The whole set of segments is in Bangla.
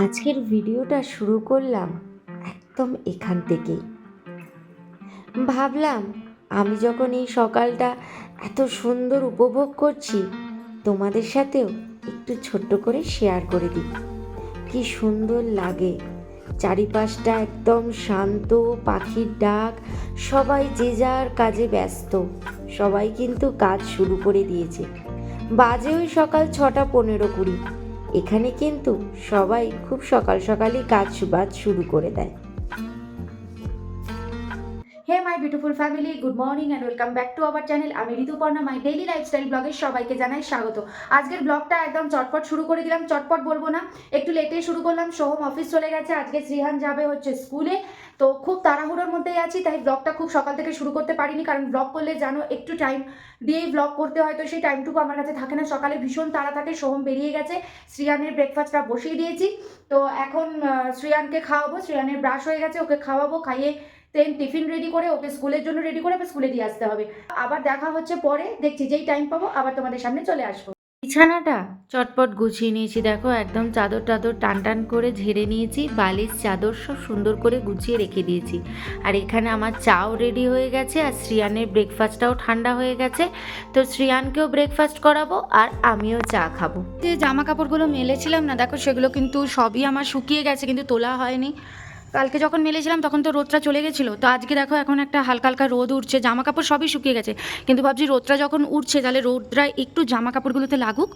আজকের ভিডিওটা শুরু করলাম একদম এখান থেকেই। ভাবলাম আমি যখন এই সকালটা এত সুন্দর উপভোগ করছি, তোমাদের সাথেও একটু ছোট্ট করে শেয়ার করে দিই। কি সুন্দর লাগে, চারিপাশটা একদম শান্ত, পাখির ডাক, সবাই যে যার কাজে ব্যস্ত। সবাই কিন্তু কাজ শুরু করে দিয়েছে। বাজে ওই সকাল 6:15-20। এখানে কিন্তু সবাই খুব সকাল সকালই কাজ বাজ শুরু করে দেয়। Hey my beautiful family, good morning and welcome back to our channel. আমি ঋতুপর্ণা, মাই ডেইলি লাইফস্টাইল ব্লগে সবাইকে জানাই স্বাগত। আজকের ব্লগটা একদম চটপট শুরু করে দিলাম। চটপট বলবো না, একটু লেটে শুরু করলাম। সোহম অফিস চলে গেছে, আজকে শ্রীহান যাবে হচ্ছে স্কুলে। তো খুব তাড়াহুড়োর মধ্যেই আছি, তাই ব্লগটা খুব সকাল থেকে শুরু করতে পারিনি, কারণ ব্লগ করলে জানো একটু টাইম দিয়েই ব্লগ করতে হয়, তো সেই টাইমটুকু আমার কাছে থাকে না। সকালে ভীষণ তাড়া থাকে। সোহম বেরিয়ে গেছে, শ্রীহানের ব্রেকফাস্টটা বসিয়ে দিয়েছি। তো এখন শ্রীহানকে খাওয়াবো। শ্রীহানের ব্রাশ হয়ে গেছে, ওকে খাওয়াবো, খাইয়ে দেন টিফিন রেডি করে ওকে স্কুলের জন্য রেডি করে আবার স্কুলে দিয়ে আসতে হবে। আবার দেখা হচ্ছে পরে, দেখছি যেই টাইম পাবো আবার তোমাদের সামনে চলে আসবো। বিছানাটা চটপট গুছিয়ে নিয়েছি, দেখো একদম চাদর টাদর টান টান করে ঝেড়ে নিয়েছি, বালিশ চাদর সব সুন্দর করে গুছিয়ে রেখে দিয়েছি। আর এখানে আমার চাও রেডি হয়ে গেছে, আর শ্রিয়ানের ব্রেকফাস্টটাও ঠান্ডা হয়ে গেছে। তো শ্রিয়ানকেও ব্রেকফাস্ট করাবো আর আমিও চা খাবো। যে জামা কাপড়গুলো মেলেছিলাম না, দেখো সেগুলো কিন্তু সবই আমার শুকিয়ে গেছে, কিন্তু তোলা হয়নি। কালকে যখন মেলেছিলাম তখন তো রোদটা চলে গেছিলো, তো আজকে দেখো এখন একটা হালকা হালকা রোদ উঠছে, জামা কাপড় সবই শুকিয়ে গেছে, কিন্তু ভাবছি রোদটা যখন উঠছে তাহলে রোদটা একটু জামা কাপড়গুলোতে লাগুক।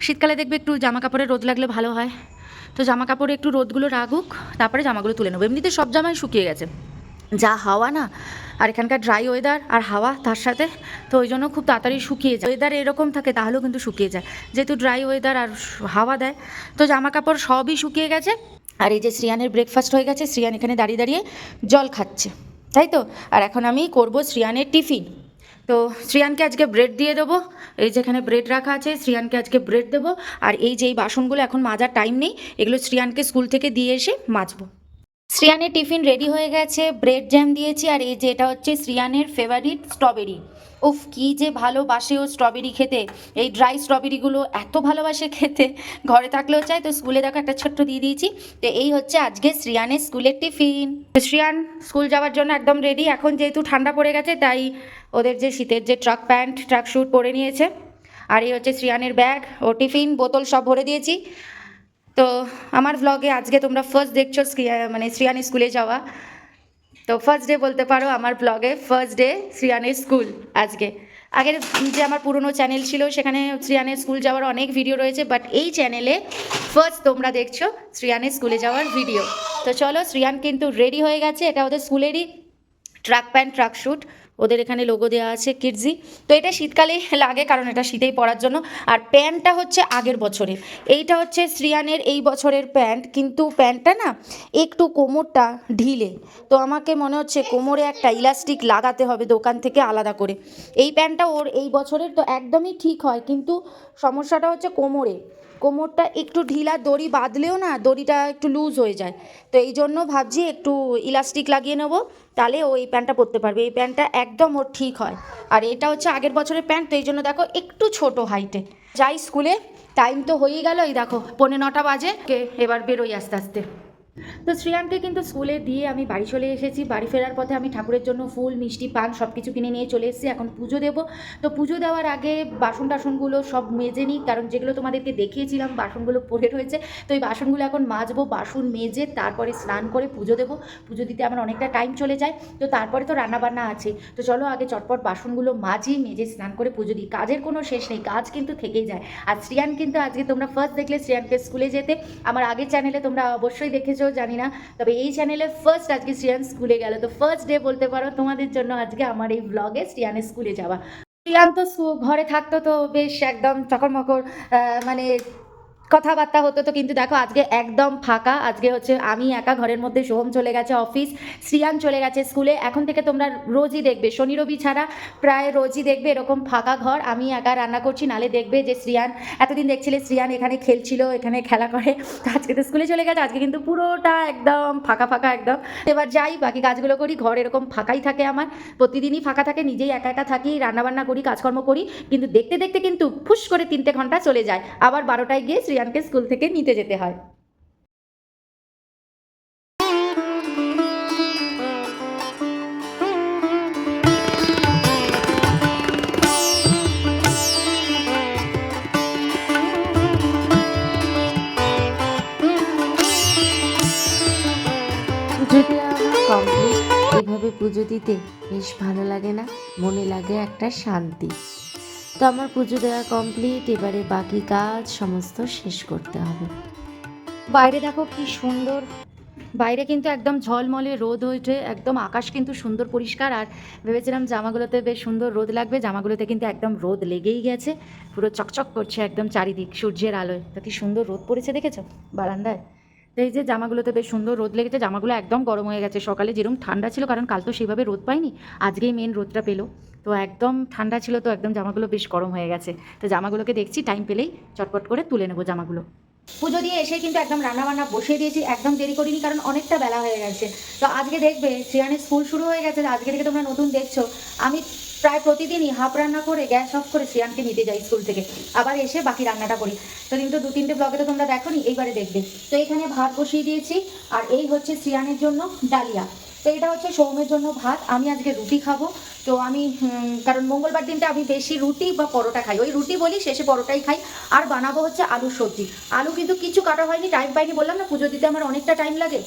শীতকালে দেখবে একটু জামা কাপড়ে রোদ লাগলে ভালো হয়, তো জামা কাপড়ে একটু রোদগুলো লাগুক, তারপরে জামাগুলো তুলে নেবো। এমনিতে সব জামাই শুকিয়ে গেছে, যা হাওয়া না, আর এখানকার ড্রাই ওয়েদার আর হাওয়া তার সাথে, তো ওই জন্য খুব তাড়াতাড়ি শুকিয়ে যায়। ওয়েদার এরকম থাকে তাহলেও কিন্তু শুকিয়ে যায়, যেহেতু ড্রাই ওয়েদার আর হাওয়া দেয়, তো জামা কাপড় সবই শুকিয়ে গেছে। আর এই যে শ্রিয়ানের ব্রেকফাস্ট হয়ে গেছে, শ্রিয়ান এখানে দাঁড়িয়ে দাঁড়িয়ে জল খাচ্ছে, তাই তো। আর এখন আমি করব শ্রিয়ানের টিফিন। তো শ্রিয়ানকে আজকে ব্রেড দিয়ে দেবো, এই যেখানে ব্রেড রাখা আছে, শ্রিয়ানকে আজকে ব্রেড দেবো। আর এই যে এই বাসনগুলো এখন মাজার টাইম নেই, এগুলো শ্রিয়ানকে স্কুল থেকে দিয়ে এসে মাজবো। শ্রিয়ানের টিফিন রেডি হয়ে গেছে, ব্রেড জ্যাম দিয়েছি, আর এই যে এটা হচ্ছে শ্রিয়ানের ফেভারিট স্ট্রবেরি। উফ, কী যে ভালোবাসে ও স্ট্রবেরি খেতে, এই ড্রাই স্ট্রবেরিগুলো এত ভালোবাসে খেতে, ঘরে থাকলেও চাই। তো স্কুলে দেখো একটা ছোট্ট দিয়ে দিয়েছি। তো এই হচ্ছে আজকে শ্রিয়ানের স্কুলের টিফিন। শ্রিয়ান স্কুল যাওয়ার জন্য একদম রেডি। এখন যেহেতু ঠান্ডা পড়ে গেছে, তাই ওদের যে শীতের যে ট্রাক প্যান্ট ট্রাক স্যুট পরে নিয়েছে। আর এই হচ্ছে শ্রিয়ানের ব্যাগ ও টিফিন বোতল সব ভরে দিয়েছি। তো আমার ব্লগে আজকে তোমরা ফার্স্ট দেখছো মানে শ্রিয়ানের স্কুলে যাওয়া। তো ফার্স্ট ডে বলতে পারো আমার ব্লগে, ফার্স্ট ডে শ্রিয়ানের স্কুল আজকে। আগের যে আমার পুরনো চ্যানেল ছিল সেখানে শ্রিয়ানের স্কুল যাওয়ার অনেক ভিডিও রয়েছে, বাট এই চ্যানেলে ফার্স্ট তোমরা দেখছো শ্রিয়ানের স্কুলে যাওয়ার ভিডিও। তো চলো, শ্রিয়ান কিন্তু রেডি হয়ে গেছে, এটা ওদের স্কুলেরই ট্রাক প্যান্ট ট্রাক স্যুট, ওদের এখানে লোগো দেওয়া আছে কিডজি। তো এটা শীতকালেই লাগে, কারণ এটা শীতেই পরার জন্য। আর প্যান্টটা হচ্ছে আগের বছরের, এইটা হচ্ছে শ্রিয়ানের এই বছরের প্যান্ট, কিন্তু প্যান্টটা না একটু কোমরটা ঢিলে, তো আমাকে মনে হচ্ছে কোমরে একটা ইলাস্টিক লাগাতে হবে দোকান থেকে আলাদা করে। এই প্যান্টটা ওর এই বছরের তো একদমই ঠিক হয়, কিন্তু সমস্যাটা হচ্ছে কোমরটা একটু ঢিলা, দড়ি বাঁধলেও না দড়িটা একটু লুজ হয়ে যায়। তো এই জন্য ভাবছি একটু ইলাস্টিক লাগিয়ে নেবো, তাহলে ও এই প্যান্টটা পরতে পারবে। এই প্যান্টটা একদম ওর ঠিক হয়। আর এটা হচ্ছে আগের বছরের প্যান্ট, তো এই জন্য দেখো একটু ছোট হাইটে যাই স্কুলে। টাইম তো হয়েই গেল, এই দেখো 9:45 বাজে, এবার বেরোই আস্তে আস্তে। তো শ্রিয়ানকে কিন্তু স্কুলে দিয়ে আমি বাড়ি চলে এসেছি। বাড়ি ফেরার পথে আমি ঠাকুরের জন্য ফুল মিষ্টি পান সব কিছু কিনে নিয়ে চলে এসেছি, এখন পুজো দেবো। তো পুজো দেওয়ার আগে বাসন টাসনগুলো সব মেজে নিই, কারণ যেগুলো তোমাদেরকে দেখিয়েছিলাম বাসনগুলো পড়ে রয়েছে, তো এই বাসনগুলো এখন মাজবো। বাসন মেজে তারপরে স্নান করে পুজো দেবো। পুজো দিতে আমার অনেকটা টাইম চলে যায়, তো তারপরে তো রান্নাবান্না আছে। তো চলো আগে চটপট বাসনগুলো মাজি, মেজে স্নান করে পুজো দিই। কাজের কোনো শেষ নেই, কাজ কিন্তু থেকেই যায়। আর শ্রিয়ান কিন্তু আজকে তোমরা ফার্স্ট দেখলে শ্রিয়ানকে স্কুলে যেতে, আমার আগের চ্যানেলে তোমরা অবশ্যই দেখেছো জানি না, তবে এই চ্যানেলে ফার্স্ট আজকে শ্রিয়ান স্কুলে গেল। তো ফার্স্ট ডে বলতে পারো তোমাদের জন্য আজকে আমার এই ব্লগে শ্রিয়ানের স্কুলে যাওয়া। শ্রিয়ান তো ঘরে থাকতো তো বেশ একদম চকরমকর, মানে কথাবার্তা হতো, তো কিন্তু দেখো আজকে একদম ফাঁকা। আজকে হচ্ছে আমি একা ঘরের মধ্যে, সোহম চলে গেছে অফিস, শ্রিয়ান চলে গেছে স্কুলে। এখন থেকে তোমরা রোজই দেখবে, শনি রবি ছাড়া প্রায় রোজই দেখবে এরকম ফাঁকা ঘর। আমি একা রান্না করছি, নালে দেখবে যে শ্রিয়ান, এতদিন দেখছিলে শ্রিয়ান এখানে খেলছিল, এখানে খেলা করে। তো আজকে তো স্কুলে চলে গেছে, আজকে কিন্তু পুরোটা একদম ফাঁকা ফাঁকা একদম। এবার যাই বাকি কাজগুলো করি। ঘর এরকম ফাঁকাই থাকে আমার, প্রতিদিনই ফাঁকা থাকে, নিজেই একা একা থাকি, রান্নাবান্না করি, কাজকর্ম করি, কিন্তু দেখতে দেখতে কিন্তু ফুস করে 3টে ঘন্টা চলে যায়। আবার 12টায় গিয়ে শ্রিয়ানকে স্কুল থেকে নিতে যেতে হয়। এভাবে পুজো দিতে বেশ ভালো লাগে না? মনে লাগে একটা শান্তি। তো আমার পুজো দেওয়া কমপ্লিট, এবারে বাকি কাজ সমস্ত শেষ করতে হবে। বাইরে দেখো কি সুন্দর, বাইরে কিন্তু একদম ঝলমলে রোদ হয়েছে, একদম আকাশ কিন্তু সুন্দর পরিষ্কার। আর ভেবেছিলাম জামাগুলোতে বেশ সুন্দর রোদ লাগবে, জামাগুলোতে কিন্তু একদম রোদ লেগেই গেছে, পুরো চকচক করছে একদম চারিদিক সূর্যের আলোয়। তো কি সুন্দর রোদ পড়েছে দেখেছো বারান্দায়? তো এই যে জামাগুলোতে বেশ সুন্দর রোদ লেগেছে, জামাগুলো একদম গরম হয়ে গেছে। সকালে যেরকম ঠান্ডা ছিল, কারণ কাল তো সেইভাবে রোদ পাইনি, আজকেই মেন রোদটা পেলো, তো একদম ঠান্ডা ছিল, তো একদম জামাগুলো বেশ গরম হয়ে গেছে। তো জামাগুলোকে দেখছি টাইম পেলেই চটপট করে তুলে নেবো জামাগুলো। পুজো দিয়ে এসে কিন্তু একদম রান্নাবান্না বসিয়ে দিয়েছি, একদম দেরি করিনি, কারণ অনেকটা বেলা হয়ে গেছে। তো আজকে দেখবে শ্রেয়ানের স্কুল শুরু হয়ে গেছে, আজকে থেকে তোমরা নতুন দেখছো। আমি প্রায় প্রতিদিনই হাফ রান্না করে গ্যাস অফ করে শ্রেয়ানকে নিতে যাই স্কুল থেকে, আবার এসে বাকি রান্নাটা করি। তো কিন্তু 2-3টে ব্লগে তো তোমরা দেখোনি, এইবারে দেখবে। তো এখানে ভাত বসিয়ে দিয়েছি, আর এই হচ্ছে শ্রেয়ানের জন্য ডালিয়া। তো এটা হচ্ছে সৌমের জন্য ভাত। আমি আজকে রুটি খাবো, তো আমি কারণ মঙ্গলবার দিনটা আমি বেশি রুটি বা পরোটা খাই, ওই রুটি বলি, শেষে পরোটাই খাই। আর বানাবো হচ্ছে আলুর সবজি। আলু কিন্তু কিছু কাটা হয়নি, টাইম পাইনি, বললাম না পুজো দিতে আমার অনেকটা টাইম লাগে।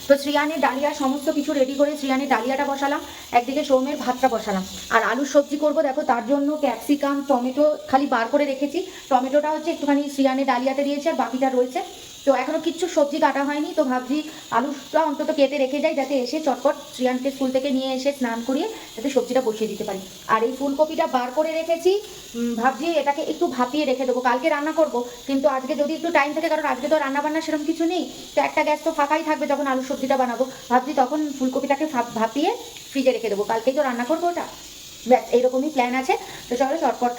তো শ্রেয়ানের ডালিয়া সমস্ত কিছু রেডি করে শ্রেয়ানের ডালিয়াটা বসালাম, একদিকে সৌমের ভাতটা বসালাম। আর আলুর সবজি করব, দেখো তার জন্য ক্যাপসিকাম টমেটো খালি বার করে রেখেছি। টমেটোটা হচ্ছে একটুখানি শ্রেয়ানের ডালিয়াতে দিয়েছি, আর বাকিটা রয়েছে। তো এখনো কিচ্ছু সবজি কাটা হয়নি, তো ভাবছি আলুটা অন্তত কেটে রেখে যাই, যাতে এসে চটপট শ্রেয়ানকে স্কুল থেকে নিয়ে এসে স্নান করিয়ে যাতে সবজিটা বসিয়ে দিতে পারি। আর এই ফুলকপিটা বার করে রেখেছি, ভাবছি এটাকে একটু ভাপিয়ে রেখে দেবো, কালকে রান্না করব। কিন্তু আজকে যদি একটু টাইম থাকে, কারণ আজকে তো রান্না বান্না সেরকম কিছু নেই, তো একটা গ্যাস তো ফাঁকাই থাকবে যখন আলু সবজিটা বানাবো, ভাবছি তখন ফুলকপিটাকে ভাপিয়ে ফ্রিজে রেখে দেবো, কালকেই তো রান্না করবো ওটা। ব্যাস এইরকমই প্ল্যান আছে। তো চলো চটপট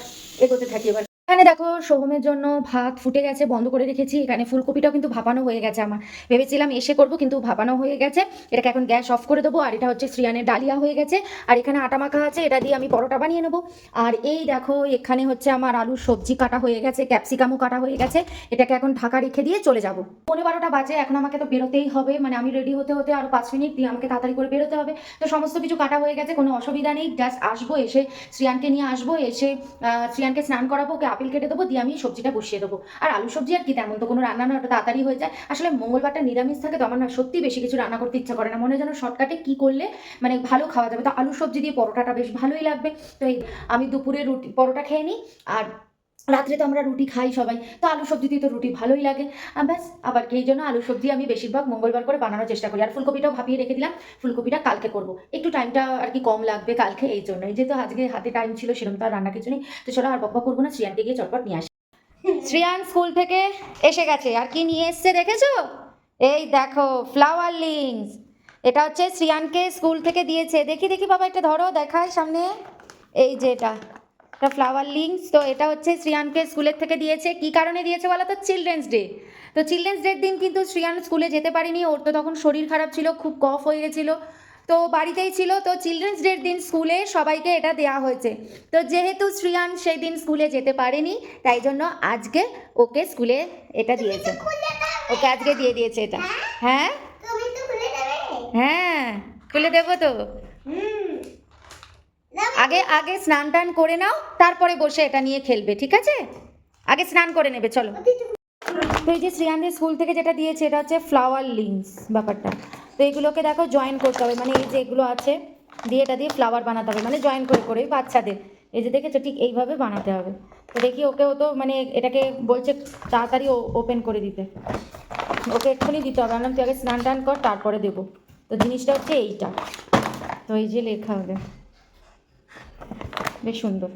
এগোতে থাকি এবার। এখানে দেখো সোহমের জন্য ভাত ফুটে গেছে, বন্ধ করে রেখেছি। এখানে ফুলকপিটাও কিন্তু ভাপানো হয়ে গেছে, আমার ভেবেছিলাম এসে করব, কিন্তু ভাপানো হয়ে গেছে। এটাকে এখন গ্যাস অফ করে দেবো। আর এটা হচ্ছে শ্রেয়ানের ডালিয়া হয়ে গেছে, আর এখানে আটা মাখা আছে, এটা দিয়ে আমি পরোটা বানিয়ে নেবো। আর এই দেখো এখানে হচ্ছে আমার আলুর সবজি কাটা হয়ে গেছে, ক্যাপসিকামও কাটা হয়ে গেছে। এটাকে এখন ঢাকা রেখে দিয়ে চলে যাবো। 12:15 বাজে, এখন আমাকে তো বেরোতেই হবে, মানে আমি রেডি হতে হতে আরও 5 মিনিট দিয়ে আমাকে তাড়াতাড়ি করে বেরোতে হবে। তো সমস্ত কিছু কাটা হয়ে গেছে, কোনো অসুবিধা নেই। জাস্ট আসবো, এসে শ্রেয়ানকে নিয়ে আসবো, এসে শ্রেয়ানকে স্নান করাবো, ওকে আপেল কেটে দেবো, দিয়ে আমি সবজিটা বসিয়ে দেবো। আর আলু সবজি আর কি, তেমন তো কোনো রান্না না, ওটা তাড়াতাড়ি হয়ে যায়। আসলে মঙ্গলবারটা নিরামিষ থাকে, তো আমার না সত্যি বেশি কিছু রান্না করতে ইচ্ছা করে না, মনে হয় যেন শর্টকাটে কি করলে মানে ভালো খাওয়া যাবে। তো আলু সবজি দিয়ে পরোটাটা বেশ ভালোই লাগবে। তো এই আমি দুপুরে রুটি পরোটা খেয়ে নিই, আর রাত্রে তো আমরা রুটি খাই সবাই, তো আলু সবজি দিয়ে তো রুটি ভালোই লাগে। ব্যাস, আবার কি এই জন্য আলু সবজি আমি বেশিরভাগ মঙ্গলবার করে বানানোর চেষ্টা করি। আর ফুলকপিটাও ভাপিয়ে রেখে দিলাম, ফুলকপিটা কালকে করব, একটু টাইমটা আর কি কম লাগবে কালকে, এই জন্যই। যেহেতু আজকে হাতে টাইম ছিল, সেরকম তো আর রান্না কিছু নেই। তো চলো আর বকবক করবো না, শ্রেয়ানকে গিয়ে চটপট নিয়ে আসি। শ্রেয়ান স্কুল থেকে এসে গেছে, আর কি নিয়ে এসছে দেখেছো? এই দেখো ফ্লাওয়ার লিংস, এটা হচ্ছে শ্রেয়ানকে স্কুল থেকে দিয়েছে। দেখি দেখি বাবা, এটা ধরো, দেখায় সামনে। এই যে এটা ফ্লাওয়ার লিংস, তো এটা হচ্ছে শ্রেয়ানকে স্কুলের থেকে দিয়েছে। কি কারণে দিয়েছে বলো তো? Children's day. তো চিলড্রেন্স ডের দিন কিন্তু শ্রেয়ান স্কুলে যেতে পারেনি, ওর তো তখন শরীর খারাপ ছিল, খুব কফ হয়ে গেছিলো, তো বাড়িতেই ছিল। তো চিলড্রেন্স ডের দিন স্কুলে সবাইকে এটা দেওয়া হয়েছে। তো যেহেতু শ্রেয়ান সেই দিন স্কুলে যেতে পারেনি, তাই জন্য আজকে ওকে স্কুলে এটা দিয়েছে, ওকে আজকে দিয়ে দিয়েছে এটা। হ্যাঁ হ্যাঁ, খুলে দেবো তো। আগে আগে স্নান টান করে নাও, তারপরে বসে এটা নিয়ে খেলবে, ঠিক আছে? আগে স্নান করে নেবে, চলো। তো এই যে শ্রেয়ানদের স্কুল থেকে যেটা দিয়েছে, এটা হচ্ছে ফ্লাওয়ার লিংস ব্যাপারটা। তো এগুলোকে দেখো জয়েন করতে হবে, মানে এই যে এগুলো আছে দিয়ে এটা দিয়ে ফ্লাওয়ার বানাতে হবে, মানে জয়েন করে করে বাচ্চাদের, এই যে দেখেছো ঠিক এইভাবে বানাতে হবে। তো দেখি ওকেও তো মানে এটাকে বলছে তাড়াতাড়ি ওপেন করে দিতে, ওকে এক্ষুনি দিতে হবে। বললাম তুই আগে স্নান টান কর, তারপরে দেবো। তো জিনিসটা হচ্ছে এইটা, তো এই যে লেখা হবে, বেশ সুন্দর।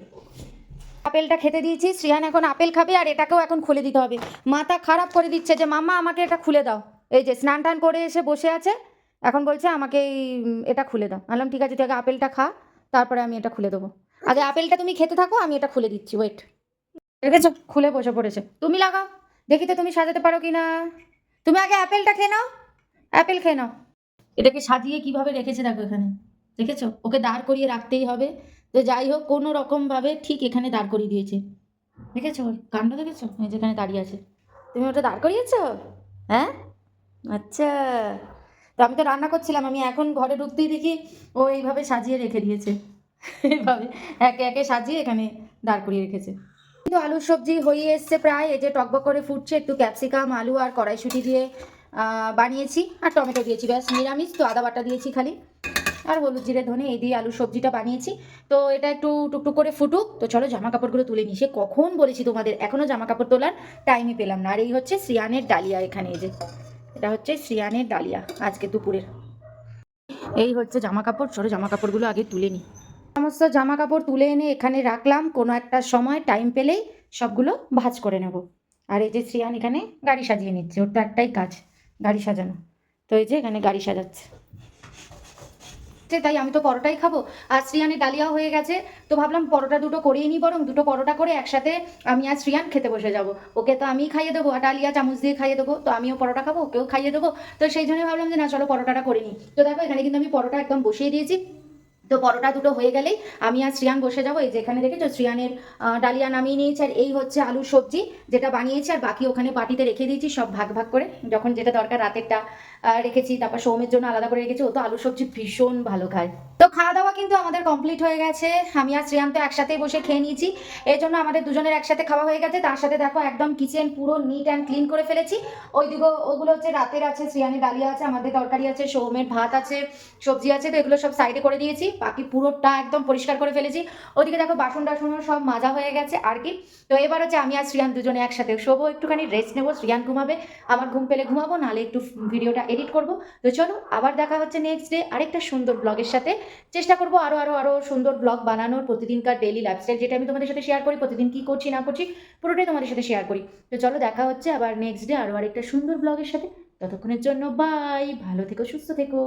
আপেলটা খেতে দিয়েছি, শ্রেয়ান এখন আপেল খাবে, আর এটাকেও এখন খুলে দিতে হবে। মাথা খারাপ করে দিচ্ছে যে মাম্মা আমাকে এটা খুলে দাও। এই যে স্নান টান করে এসে বসে আছে, এখন বলছে আমাকে এটা খুলে দাও। বললাম ঠিক আছে, তুই আগে আপেলটা খা, তারপরে আমি এটা খুলে দেবো। আগে আপেলটা তুমি খেতে থাকো, আমি এটা খুলে দিচ্ছি, ওয়েট। দেখেছো খুলে বসে পড়েছে। তুমি লাগাও, দেখি তো তুমি সাজাতে পারো কি না। তুমি আগে আপেলটা খেয়ে নাও, আপেল খেয়ে নাও। এটাকে সাজিয়ে কিভাবে রেখেছে দেখো এখানে, দেখেছো? ওকে দাঁড় করিয়ে রাখতেই হবে। তো যাই হোক, কোনো রকমভাবে ঠিক এখানে দাঁড় করিয়ে দিয়েছে, দেখেছো? কাণ্ড দেখেছো? এই যেখানে দাঁড়িয়ে আছে, তুমি ওটা দাঁড় করিয়েছো? হ্যাঁ, আচ্ছা। তো আমি তো রান্না করছিলাম, আমি এখন ঘরে ঢুকতেই দেখি ও এইভাবে সাজিয়ে রেখে দিয়েছে, এইভাবে একে একে সাজিয়ে এখানে দাঁড় করিয়ে রেখেছে। কিন্তু আলুর সবজি হয়ে এসছে প্রায়, এই যে টকবক করে ফুটছে। একটু ক্যাপসিকাম আলু আর কড়াইশুঁটি দিয়ে বানিয়েছি, আর টমেটো দিয়েছি, ব্যাস নিরামিষ। তো আদা বাটা দিয়েছি খালি। আর হলুদ জিরে ধনে এই দিয়ে আলু সবজিটা বানিয়েছি। তো এটা একটু টুকটুক করে ফুটুক। তো চলো জামা কাপড়গুলো তুলে নিই। সে কখন বলেছি তোমাদের, এখনও জামা কাপড় তোলার টাইমই পেলাম না। আর এই হচ্ছে শ্রিয়ানের ডালিয়া, এখানে এই যে এটা হচ্ছে শ্রিয়ানের ডালিয়া আজকে দুপুরের। এই হচ্ছে জামা কাপড়, চলো জামা কাপড়গুলো আগে তুলে নিই। সমস্ত জামা কাপড় তুলে এনে এখানে রাখলাম, কোনো একটা সময় টাইম পেলেই সবগুলো ভাঁজ করে নেব। আর এই যে শ্রিয়ান এখানে গাড়ি সাজিয়ে নিচ্ছে, ওর তো একটাই কাজ গাড়ি সাজানো। তো এই যে এখানে গাড়ি সাজাচ্ছে। তাই আমি তো পরোটাই খাবো, আর শ্রিয়ানের ডালিয়াও হয়ে গেছে। তো ভাবলাম পরোটা দুটো করিয়ে নিই, বরং দুটো পরোটা করে একসাথে আমি আর শ্রিয়ান খেতে বসে যাব। ওকে তো আমিই খাইয়ে দেবো, আর ডালিয়া চামচ দিয়ে খাইয়ে দেবো, তো আমিও পরোটা খাবো, ওকেও খাইয়ে দেবো। তো সেই জন্যই ভাবলাম যে না চলো পরোটাটা করে নিই। তো দেখো এখানে কিন্তু আমি পরোটা একদম বসিয়ে দিয়েছি। তো পরোটা দুটো হয়ে গেলেই আমি আর শ্রিয়ান বসে যাবো। এই যে এখানে দেখেছো শ্রিয়ানের ডালিয়া নামিয়ে নিয়েছি, আর এই হচ্ছে আলুর সবজি যেটা বানিয়েছি, আর বাকি ওখানে বাটিতে রেখে দিয়েছি সব ভাগ ভাগ করে, যখন যেটা দরকার রাতেরটা রেখেছি, তারপর সৌমের জন্য আলাদা করে রেখেছি। ও তো আলু সবজি ভীষণ ভালো খায়। তো খাওয়া দাওয়া কিন্তু আমাদের কমপ্লিট হয়ে গেছে। আমি আর শ্রিয়ান তো একসাথেই বসে খেয়ে নিয়েছি, এই জন্য আমাদের দুজনের একসাথে খাওয়া হয়ে গেছে। তার সাথে দেখো একদম কিচেন পুরো নিট অ্যান্ড ক্লিন করে ফেলেছি। ওইদিকে ওগুলো হচ্ছে রাতের আছে, শ্রিয়ানের ডালিয়া আছে, আমাদের তরকারি আছে, সৌমের ভাত আছে, সবজি আছে। তো এগুলো সব সাইডে করে দিয়েছি, বাকি পুরোটা একদম পরিষ্কার করে ফেলেছি। ওদিকে দেখো বাসন টাসনও সব মাজা হয়ে গেছে আর কি। তো এবার হচ্ছে আমি আর শ্রিয়ান দুজনে একসাথে শোবো, একটুখানি রেস্ট নেবো। শ্রিয়ান ঘুমাবে, আমার ঘুম পেলে ঘুমাবো, নাহলে একটু ভিডিওটা এডিট করবো। তো চলো আবার দেখা হচ্ছে নেক্সট ডে আরেকটা সুন্দর ব্লগের সাথে। চেষ্টা করবো আরো আরো আরো সুন্দর ব্লগ বানানোর, প্রতিদিনকার ডেইলি লাইফস্টাইল যেটা আমি তোমাদের সাথে শেয়ার করি, প্রতিদিন কি করছি না করছি পুরোটাই তোমাদের সাথে শেয়ার করি। তো চলো দেখা হচ্ছে আবার নেক্সট ডে আরো আরেকটা সুন্দর ব্লগের সাথে। ততক্ষণের জন্য বাই, ভালো থেকো, সুস্থ থেকো।